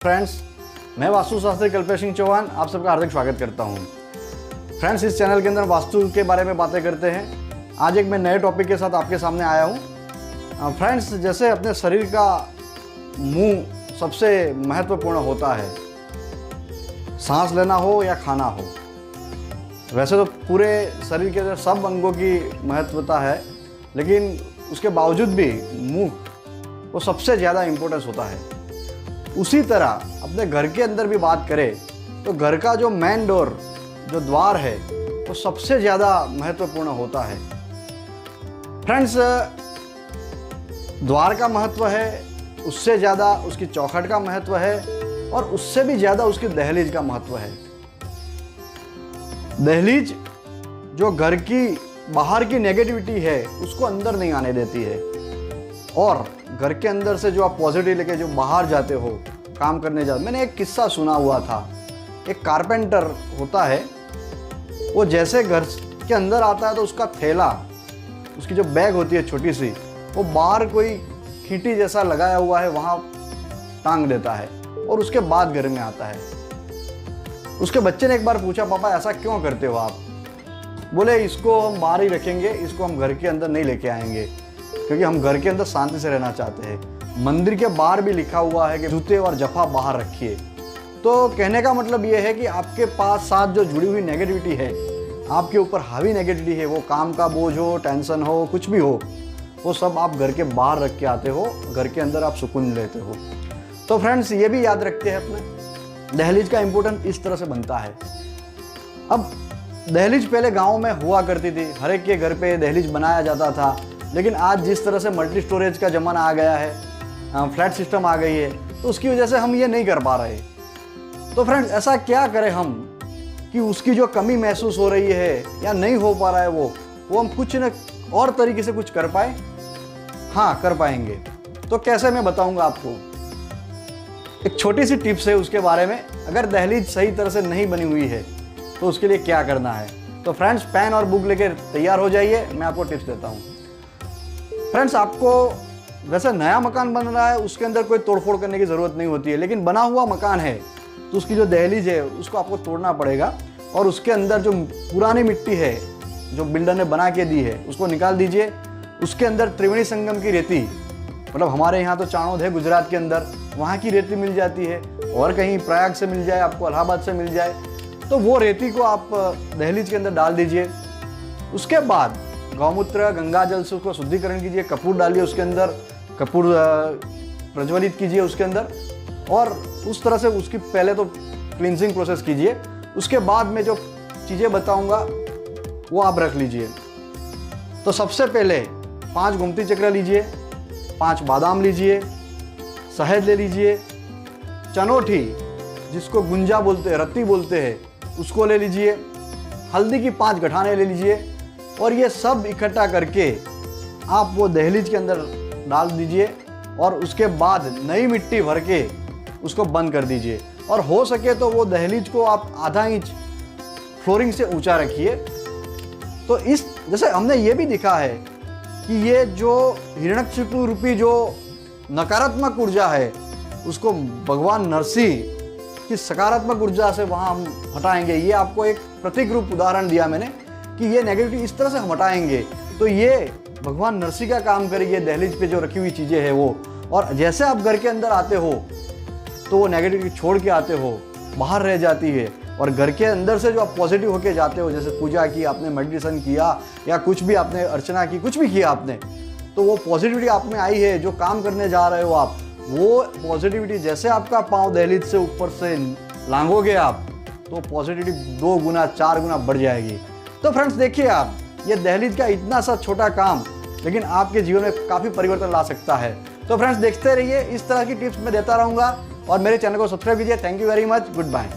Friends, मैं वास्तुशास्त्री कल्पेश सिंह चौहान आप सबका हार्दिक स्वागत करता हूं। फ्रेंड्स, इस चैनल के अंदर वास्तु के बारे में बातें करते हैं। आज एक मैं नए टॉपिक के साथ आपके सामने आया हूं। फ्रेंड्स, जैसे अपने शरीर का मुंह सबसे महत्वपूर्ण होता है, सांस लेना हो या खाना हो। वैसे तो पूरे शरीर के अंदर सब अंगों की महत्वता है, लेकिन उसके बावजूद भी मुंह वो सबसे ज़्यादा इम्पोर्टेंस होता है। उसी तरह अपने घर के अंदर भी बात करें तो घर का जो मेन डोर, जो द्वार है, वो सबसे ज़्यादा महत्वपूर्ण होता है। फ्रेंड्स, द्वार का महत्व है, उससे ज़्यादा उसकी चौखट का महत्व है, और उससे भी ज़्यादा उसकी दहलीज का महत्व है। दहलीज जो घर की बाहर की नेगेटिविटी है उसको अंदर नहीं आने देती है, और घर के अंदर से जो आप पॉजिटिव लेके जो बाहर जाते हो, काम करने जाते। मैंने एक किस्सा सुना हुआ था। एक कारपेंटर होता है, वो जैसे घर के अंदर आता है तो उसका थैला, उसकी जो बैग होती है छोटी सी, वो बाहर कोई खींटी जैसा लगाया हुआ है वहाँ टांग देता है, और उसके बाद घर में आता है। उसके बच्चे ने एक बार पूछा, पापा ऐसा क्यों करते हो आप? बोले, इसको हम बाहर ही रखेंगे, इसको हम घर के अंदर नहीं लेके आएंगे, क्योंकि हम घर के अंदर शांति से रहना चाहते हैं। मंदिर के बाहर भी लिखा हुआ है कि जूते और जफा बाहर रखिए। तो कहने का मतलब ये है कि आपके पास साथ जो जुड़ी हुई नेगेटिविटी है, आपके ऊपर हावी नेगेटिविटी है, वो काम का बोझ हो, टेंशन हो, कुछ भी हो, वो सब आप घर के बाहर रख के आते हो, घर के अंदर आप सुकून लेते हो। तो फ्रेंड्स, ये भी याद रखते हैं अपने दहलीज का इम्पोर्टेंस इस तरह से बनता है। अब दहलीज पहले गाँव में हुआ करती थी, हर एक के घर पे दहलीज बनाया जाता था। लेकिन आज जिस तरह से मल्टी स्टोरेज का ज़माना आ गया है, फ्लैट सिस्टम आ गई है, तो उसकी वजह से हम ये नहीं कर पा रहे। तो फ्रेंड्स, ऐसा क्या करें हम कि उसकी जो कमी महसूस हो रही है या नहीं हो पा रहा है वो हम कुछ न और तरीके से कुछ कर पाए? हाँ, कर पाएंगे। तो कैसे, मैं बताऊंगा आपको। एक छोटी सी टिप्स है उसके बारे में। अगर दहलीज सही तरह से नहीं बनी हुई है तो उसके लिए क्या करना है। तो फ्रेंड्स, पेन और बुक लेकर तैयार हो जाइए, मैं आपको टिप्स देता हूँ। फ्रेंड्स, आपको वैसे नया मकान बन रहा है, उसके अंदर कोई तोड़फोड़ करने की ज़रूरत नहीं होती है, लेकिन बना हुआ मकान है तो उसकी जो दहलीज है उसको आपको तोड़ना पड़ेगा, और उसके अंदर जो पुरानी मिट्टी है जो बिल्डर ने बना के दी है उसको निकाल दीजिए। उसके अंदर त्रिवेणी संगम की रेती, मतलब हमारे यहाँ तो चाणोद है गुजरात के अंदर, वहाँ की रेती मिल जाती है, और कहीं प्रयाग से मिल जाए, आपको इलाहाबाद से मिल जाए, तो वो रेती को आप दहलीज के अंदर डाल दीजिए। उसके बाद गौमूत्र, गंगा जल से उसको शुद्धिकरण कीजिए, कपूर डालिए उसके अंदर, कपूर प्रज्वलित कीजिए उसके अंदर, और उस तरह से उसकी पहले तो क्लींजिंग प्रोसेस कीजिए। उसके बाद में जो चीज़ें बताऊंगा वो आप रख लीजिए। तो सबसे पहले 5 गोमती चक्र लीजिए, 5 बादाम लीजिए, शहद ले लीजिए, चनोठी जिसको गुंजा बोलते हैं, रत्ती बोलते हैं, उसको ले लीजिए, हल्दी की 5 गठाने ले लीजिए, और ये सब इकट्ठा करके आप वो दहलीज के अंदर डाल दीजिए, और उसके बाद नई मिट्टी भर के उसको बंद कर दीजिए। और हो सके तो वो दहलीज को आप आधा इंच फ्लोरिंग से ऊंचा रखिए। तो इस जैसे हमने ये भी दिखा है कि ये जो हिरण्यकशिपु रूपी जो नकारात्मक ऊर्जा है, उसको भगवान नरसिंह की सकारात्मक ऊर्जा से वहाँ हम हटाएंगे। ये आपको एक प्रतीक रूप उदाहरण दिया मैंने कि ये नेगेटिविटी इस तरह से हम हटाएंगे, तो ये भगवान नरसिंह का काम करेगी दहलीज पे जो रखी हुई चीज़ें हैं वो। और जैसे आप घर के अंदर आते हो तो वो नेगेटिविटी छोड़ के आते हो, बाहर रह जाती है, और घर के अंदर से जो आप पॉजिटिव होके जाते हो, जैसे पूजा की आपने, मेडिटेशन किया, या कुछ भी आपने अर्चना की, कुछ भी किया आपने, तो वो पॉजिटिविटी आप में आई है, जो काम करने जा रहे हो आप, वो पॉजिटिविटी जैसे आपका पाँव दहलीज से ऊपर से लांघोगे आप, तो पॉजिटिविटी 2 गुना 4 गुना बढ़ जाएगी। तो फ्रेंड्स, देखिए आप, ये दहलीज का इतना सा छोटा काम लेकिन आपके जीवन में काफ़ी परिवर्तन ला सकता है। तो फ्रेंड्स, देखते रहिए, इस तरह की टिप्स मैं देता रहूँगा, और मेरे चैनल को सब्सक्राइब कीजिए। Thank you very much, good bye.